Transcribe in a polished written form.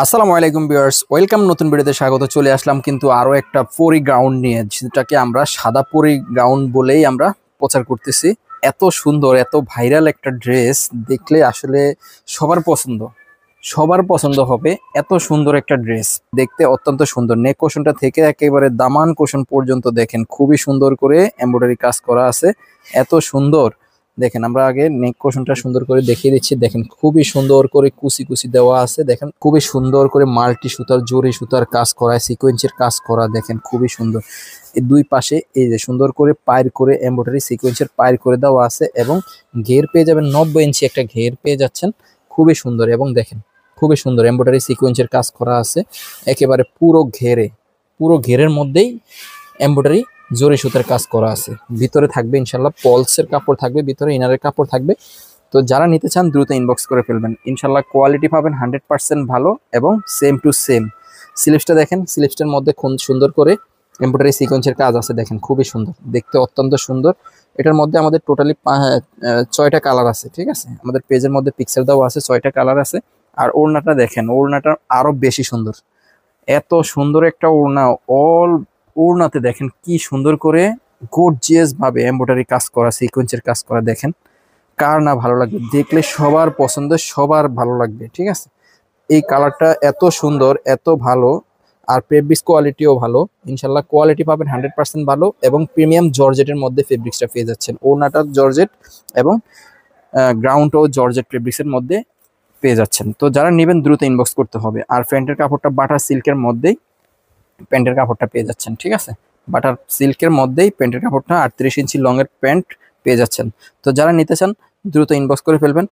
আসসালামু আলাইকুম viewers, welcome. নতুন ভিডিওতে স্বাগত। চলে আসলাম কিন্তু আরো একটা পরি গাউন নিয়ে, যেটাকে আমরা সাদা পরি গাউন বলেই আমরা প্রচার করতেছি। এত সুন্দর, এত ভাইরাল একটা ড্রেস, দেখলে আসলে সবার পছন্দ, সবার পছন্দ হবে। এত সুন্দর একটা ড্রেস, দেখতে অত্যন্ত সুন্দর। নেক কোশনটা থেকে একেবারে দামান কোশন পর্যন্ত দেখেন খুবই সুন্দর করে এমব্রয়ডারি কাজ করা আছে। এত সুন্দর দেখেন, আমরা আগে নেক কোশনটা সুন্দর করে দেখিয়ে দিচ্ছি। দেখেন খুবই সুন্দর করে কুচি কুচি দেওয়া আছে। দেখেন খুবই সুন্দর করে মাল্টি সুতার, জরি সুতার কাজ করা, সিকোয়েন্সের কাজ করা। দেখেন খুবই সুন্দর। এই দুই পাশে এই যে সুন্দর করে পায়ের করে এমব্রয়ডারি সিকোয়েন্সের পায়ের করে দেওয়া আছে, এবং ঘের পেয়ে যাবেন 90 ইঞ্চি একটা ঘের পেয়ে যাচ্ছেন। খুবই সুন্দর। এবং দেখেন খুবই সুন্দর এমব্রয়ডারি সিকোয়েন্সের কাজ করা আছে একেবারে পুরো ঘেরে, পুরো ঘেরের মধ্যেই এমব্রয়ডারি জরি সুতার কাজ করা আছে। ভিতরে থাকবে ইনশাল্লাহ পলসের কাপড় থাকবে, ভিতরে ইনারের কাপড় থাকবে। তো যারা নিতে চান দ্রুত ইনবক্স করে ফেলবেন। ইনশাল্লাহ কোয়ালিটি পাবেন 100% ভালো, এবং সেম টু সেম। স্লিভসটা দেখেন, স্লিভসটার মধ্যে খুব সুন্দর করে এমব্রয়ডারি সিকোয়েন্সের কাজ আছে। দেখেন খুবই সুন্দর, দেখতে অত্যন্ত সুন্দর। এটার মধ্যে আমাদের টোটালি 6টা কালার আছে, ঠিক আছে। আমাদের পেজের মধ্যে পিকচার দেওয়া আছে, 6টা কালার আছে। আর ওড়নাটা দেখেন, ওড়নাটা আরো বেশি সুন্দর। এত সুন্দর একটা ওড়না, অল ওড়নাতে দেখেন কি সুন্দর করে গর্জিয়াস ভাবে এমব্রয়ডারি কাজ করা, সিকোয়েন্সের কাজ করা। দেখেন কার না ভালো লাগবে, দেখলে সবার পছন্দ, সবার ভালো লাগবে, ঠিক আছে। এই কালারটা এত সুন্দর, এত ভালো। আর ফেব্রিক্স কোয়ালিটিও ভালো। ইনশাল্লাহ কোয়ালিটি পাবেন 100% ভালো, এবং প্রিমিয়াম জর্জেটের মধ্যে ফেব্রিক্সটা পেয়ে যাচ্ছেন। ওড়নাটা জর্জেট, এবং গ্রাউন্ডও জর্জেট ফেব্রিক্সের মধ্যে পেয়ে যাচ্ছেন। তো যারা নেবেন দ্রুত ইনবক্স করতে হবে। আর প্যান্টের কাপড়টা বাটার সিল্কের মধ্যেই প্যান্টের কাপড়টা পেয়ে যাচ্ছেন, ঠিক আছে। বাটার সিল্কের মধ্যেই প্যান্টের কাপড়টা 38 ইঞ্চি লং এর প্যান্ট পেয়ে যাচ্ছেন। তো যারা নিতে চান দ্রুত ইনবক্স করে ফেলবেন।